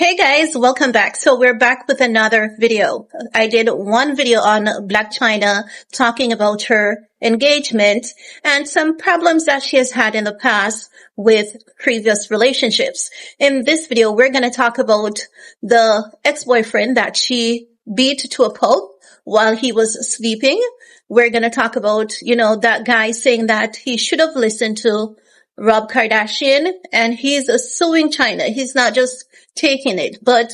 Hey guys, welcome back. So we're back with another video. I did one video on BLAC CHYNA talking about her engagement and some problems that she has had in the past with previous relationships. In this video, we're going to talk about the ex-boyfriend that she beat to a pulp while he was sleeping. We're going to talk about, that guy saying that he should have listened to Rob Kardashian, and he's suing CHYNA. He's not just taking it, but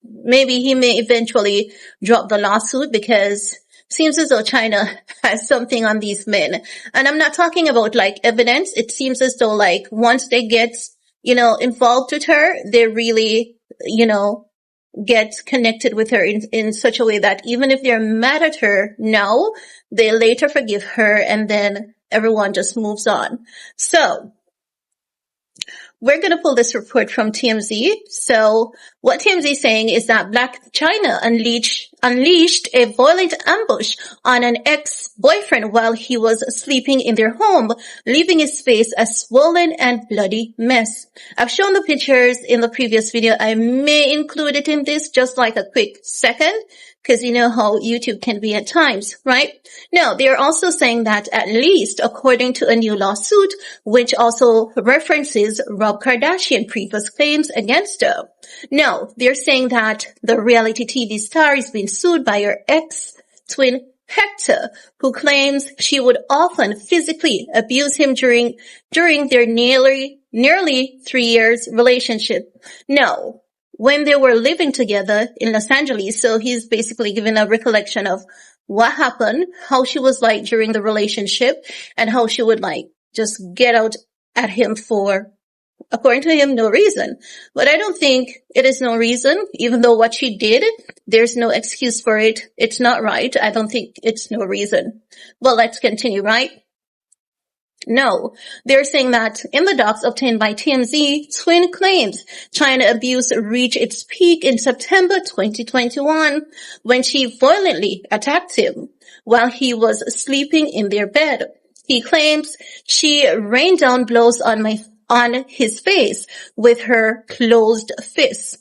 maybe he may eventually drop the lawsuit because it seems as though CHYNA has something on these men. And I'm not talking about like evidence. It seems as though like once they get, involved with her, they really, get connected with her in such a way that even if they're mad at her now, they later forgive her and then everyone just moves on. So we're going to pull this report from TMZ. So what TMZ is saying is that BLAC CHYNA unleashed a violent ambush on an ex-boyfriend while he was sleeping in their home, leaving his face a swollen and bloody mess. I've shown the pictures in the previous video. I may include it in this just like a quick second, because you know how YouTube can be at times, right? Now, they're also saying that at least according to a new lawsuit, which also references Rob Kardashian previous claims against her. Now, they're saying that the reality TV star is being sued by her ex-twin HECTOR, who claims she would often physically abuse him during their nearly 3 years relationship. Now, when they were living together in Los Angeles, so he's basically giving a recollection of what happened, how she was like during the relationship, and how she would like just get out at him for, according to him, no reason. But I don't think it is no reason, even though what she did, there's no excuse for it. It's not right. I don't think it's no reason. Well, let's continue, right? No, they're saying that in the docs obtained by TMZ, twin claims CHYNA abuse reached its peak in September 2021 when she violently attacked him while he was sleeping in their bed. He claims she rained down blows on his face with her closed fists.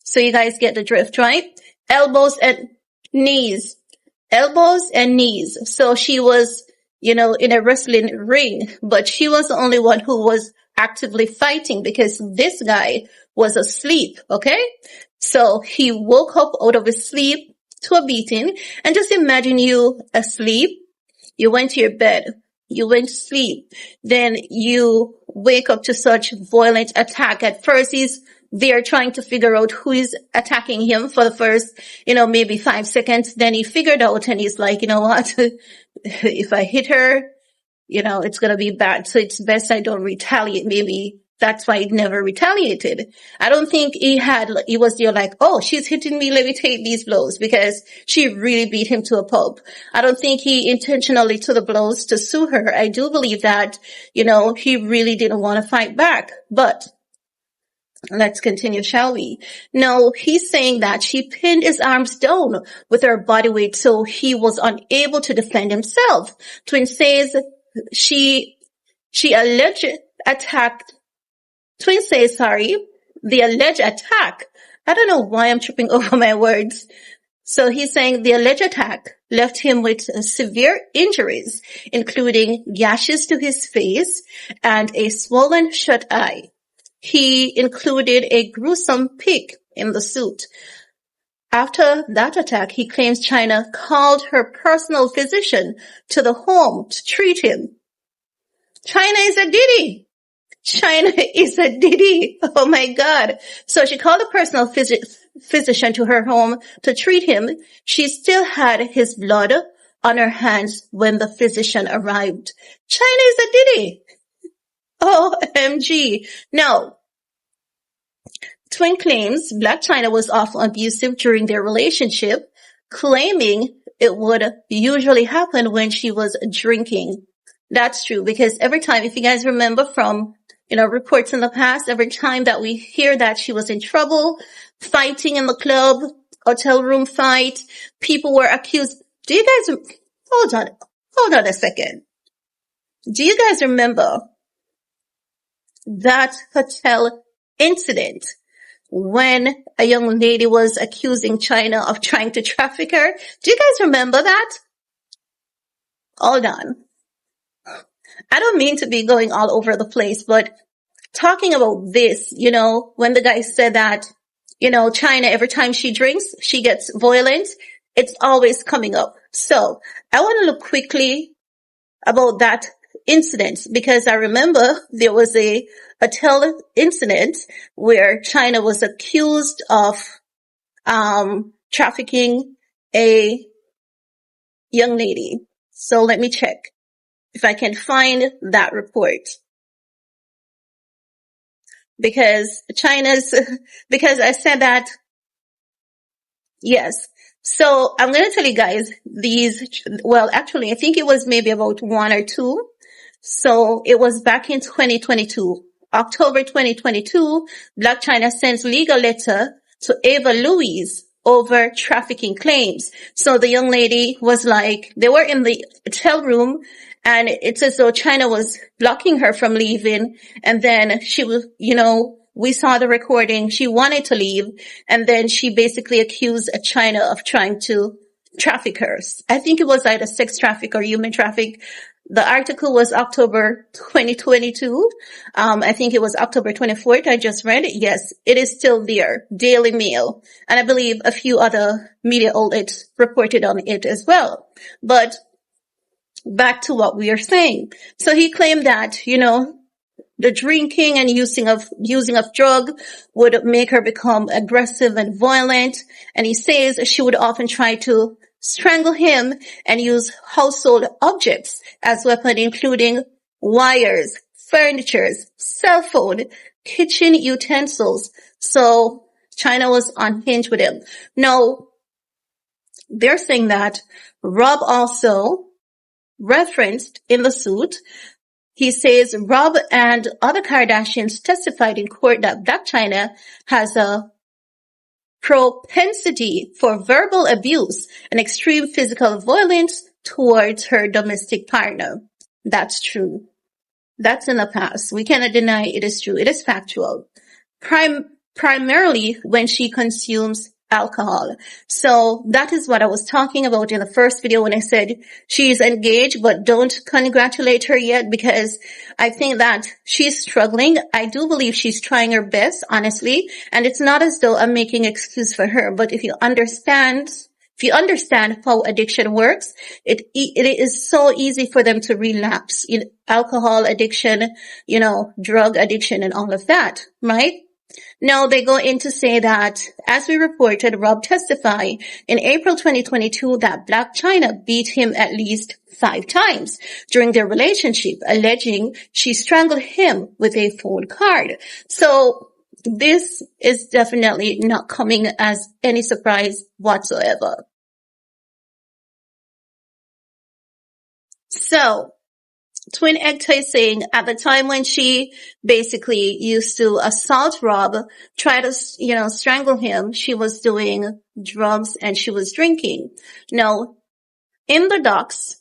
So you guys get the drift, right? Elbows and knees. So she was in a wrestling ring, but she was the only one who was actively fighting because this guy was asleep, okay? So he woke up out of his sleep to a beating, and just imagine you asleep, you went to your bed, you went to sleep, then you wake up to such violent attack. At first they're trying to figure out who is attacking him for the first, maybe 5 seconds. Then he figured out and he's like, you know what? If I hit her, it's going to be bad. So it's best I don't retaliate. Maybe that's why he never retaliated. I don't think he was there like, oh, she's hitting me. Let me take these blows, because she really beat him to a pulp. I don't think he intentionally took the blows to sue her. I do believe that, he really didn't want to fight back, but let's continue, shall we? No, he's saying that she pinned his arms down with her body weight so he was unable to defend himself. Twin says the alleged attack. I don't know why I'm tripping over my words. So he's saying the alleged attack left him with severe injuries, including gashes to his face and a swollen shut eye. He included a gruesome pic in the suit. After that attack, he claims CHYNA called her personal physician to the home to treat him. CHYNA is a ditty. Oh my God. So she called a personal physician to her home to treat him. She still had his blood on her hands when the physician arrived. CHYNA is a ditty. OMG. Now, twin claims BLAC CHYNA was often abusive during their relationship, claiming it would usually happen when she was drinking. That's true, because every time, if you guys remember from, reports in the past, every time that we hear that she was in trouble, fighting in the club, hotel room fight, people were accused. Do you guys, hold on a second. Do you guys remember that hotel incident when a young lady was accusing China of trying to traffic her. Do you guys remember that? Hold on. I don't mean to be going all over the place, but talking about this, when the guy said that, China, every time she drinks, she gets violent, it's always coming up. So I want to look quickly about that incident, because I remember there was a hotel incident where China was accused of trafficking a young lady. So let me check if I can find that report. Because because I said that, yes. So I'm going to tell you guys actually, I think it was maybe about one or two. So it was back in 2022, October 2022, BLAC CHYNA sends legal letter to Ava Louise over trafficking claims. So the young lady was like, they were in the hotel room, and it's as though China was blocking her from leaving. And then she was, we saw the recording. She wanted to leave. And then she basically accused China of trying to traffic her. I think it was either sex traffic or human traffic. The article was October 2022. I think it was October 24th. I just read it. Yes, it is still there. Daily Mail. And I believe a few other media outlets reported on it as well. But back to what we are saying. So he claimed that, the drinking and using of drug would make her become aggressive and violent. And he says she would often try to strangle him and use household objects as weapons, including wires, furniture, cell phone, kitchen utensils. So China was unhinged with him. Now, they're saying that Rob also referenced in the suit. He says Rob and other Kardashians testified in court that BLAC CHYNA has a propensity for verbal abuse and extreme physical violence towards her domestic partner. That's true. That's in the past. We cannot deny it is true. It is factual. Primarily when she consumes alcohol. So that is what I was talking about in the first video when I said she's engaged, but don't congratulate her yet, because I think that she's struggling. I do believe she's trying her best, honestly. And it's not as though I'm making excuse for her, but if you understand how addiction works, it is so easy for them to relapse in alcohol addiction, drug addiction and all of that, right? Now they go in to say that, as we reported, Rob testified in April 2022 that BLAC CHYNA beat him at least 5 times during their relationship, alleging she strangled him with a phone card. So this is definitely not coming as any surprise whatsoever. So Twin HECTOR is saying at the time when she basically used to assault Rob, try to, strangle him, she was doing drugs and she was drinking. Now, in the docs,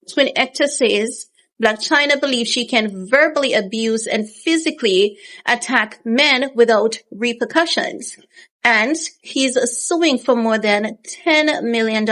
Twin HECTOR says BLAC CHYNA believes she can verbally abuse and physically attack men without repercussions. And he's suing for more than $10 million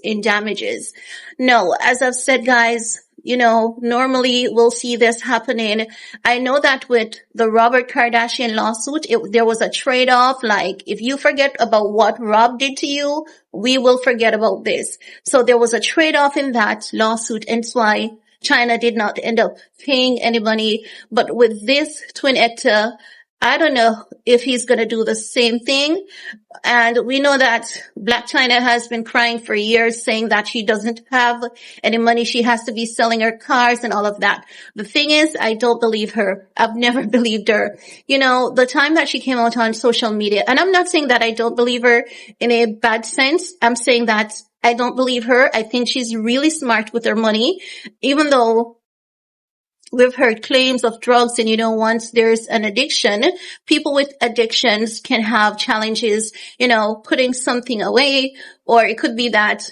in damages. Now, as I've said, guys, normally we'll see this happening. I know that with the Robert Kardashian lawsuit, there was a trade-off. Like, if you forget about what Rob did to you, we will forget about this. So there was a trade-off in that lawsuit, and that's why China did not end up paying any money. But with this Twin HECTOR, I don't know if he's going to do the same thing. And we know that BLAC CHYNA has been crying for years, saying that she doesn't have any money. She has to be selling her cars and all of that. The thing is, I don't believe her. I've never believed her. The time that she came out on social media, and I'm not saying that I don't believe her in a bad sense. I'm saying that I don't believe her. I think she's really smart with her money, even though we've heard claims of drugs, and once there's an addiction, people with addictions can have challenges, putting something away, or it could be that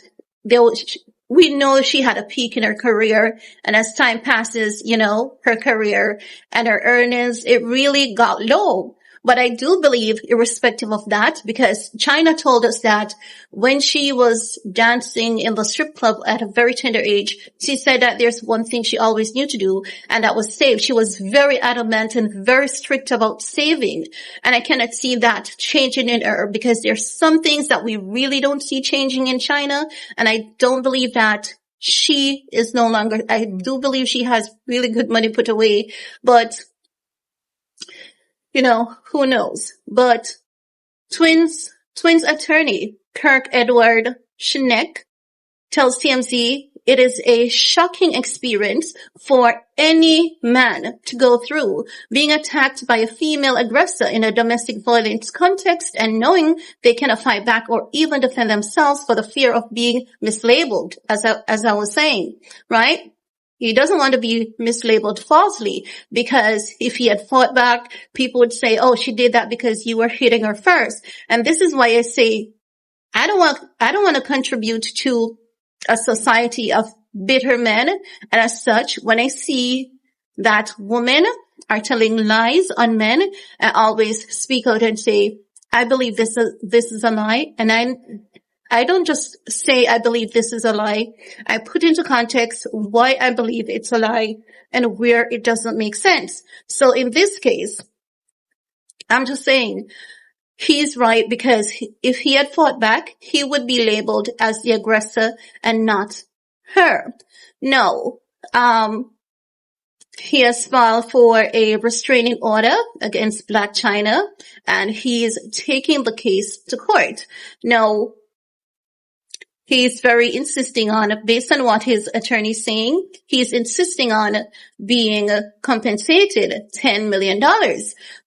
we know she had a peak in her career, and as time passes, her career and her earnings, it really got low. But I do believe, irrespective of that, because CHYNA told us that when she was dancing in the strip club at a very tender age, she said that there's one thing she always knew to do, and that was save. She was very adamant and very strict about saving. And I cannot see that changing in her, because there's some things that we really don't see changing in CHYNA. And I don't believe that she is no longer, I do believe she has really good money put away, but who knows? But twins attorney Kirk Edward Schneck tells TMZ it is a shocking experience for any man to go through, being attacked by a female aggressor in a domestic violence context and knowing they cannot fight back or even defend themselves for the fear of being mislabeled, as I was saying, right? He doesn't want to be mislabeled falsely, because if he had fought back, people would say, oh, she did that because you were hitting her first. And this is why I say I don't want to contribute to a society of bitter men. And as such, when I see that women are telling lies on men, I always speak out and say, I believe this is a lie. And I don't just say I believe this is a lie. I put into context why I believe it's a lie and where it doesn't make sense. So in this case, I'm just saying he's right, because if he had fought back, he would be labeled as the aggressor and not her. No. He has filed for a restraining order against BLAC CHYNA, and he's taking the case to court. Now, he's very insisting on, based on what his attorney's saying, he's insisting on being compensated $10 million.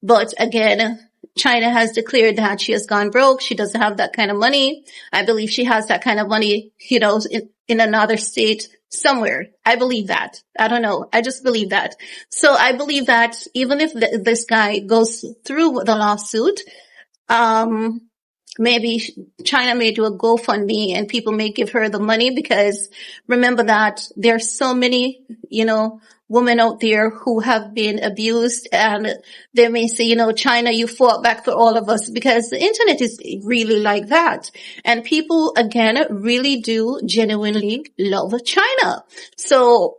But again, CHYNA has declared that she has gone broke. She doesn't have that kind of money. I believe she has that kind of money, in another state somewhere. I believe that. I don't know. I just believe that. So I believe that even if this guy goes through the lawsuit, maybe CHYNA may do a GoFundMe and people may give her the money, because remember that there are so many, women out there who have been abused, and they may say, CHYNA, you fought back for all of us, because the internet is really like that. And people, again, really do genuinely love CHYNA. So,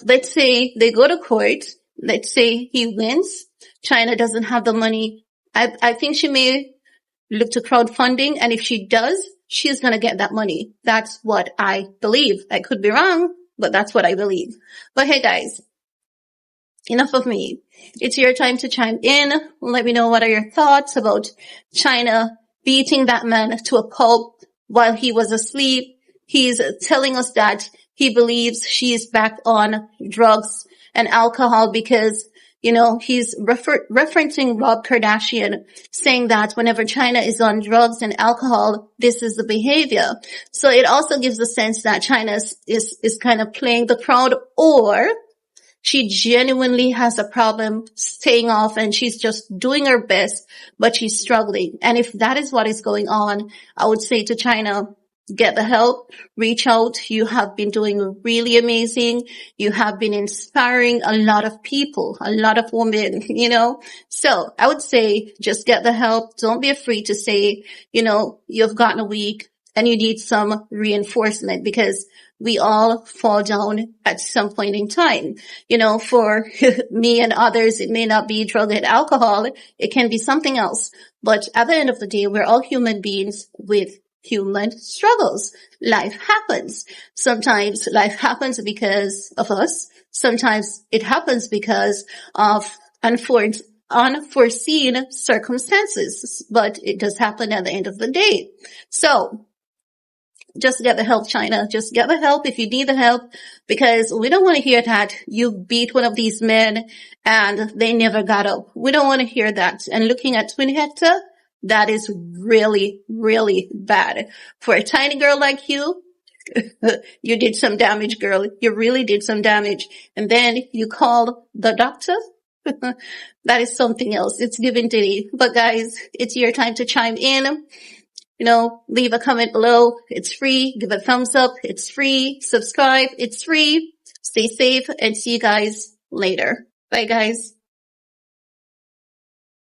let's say they go to court. Let's say he wins. CHYNA doesn't have the money. I think she may look to crowdfunding, and if she does, she's going to get that money. That's what I believe. I could be wrong, but that's what I believe. But hey guys, enough of me. It's your time to chime in. Let me know, what are your thoughts about CHYNA beating that man to a pulp while he was asleep? He's telling us that he believes she's back on drugs and alcohol because he's referencing Rob Kardashian, saying that whenever CHYNA is on drugs and alcohol, this is the behavior. So it also gives the sense that CHYNA is kind of playing the crowd, or she genuinely has a problem staying off and she's just doing her best, but she's struggling. And if that is what is going on, I would say to CHYNA, get the help, reach out. You have been doing really amazing. You have been inspiring a lot of people, a lot of women, So I would say just get the help. Don't be afraid to say, you've gotten a week and you need some reinforcement, because we all fall down at some point in time. For me and others, it may not be drug and alcohol. It can be something else. But at the end of the day, we're all human beings with human struggles. Life happens. Sometimes life happens because of us. Sometimes it happens because of unforeseen circumstances, but it does happen at the end of the day. So just get the help, CHYNA. Just get the help if you need the help, because we don't want to hear that you beat one of these men and they never got up. We don't want to hear that. And looking at Twin Hector, that is really, really bad. For a tiny girl like you, you did some damage, girl. You really did some damage. And then you called the doctor? That is something else. It's given today. But guys, it's your time to chime in. Leave a comment below. It's free. Give a thumbs up. It's free. Subscribe. It's free. Stay safe and see you guys later. Bye guys.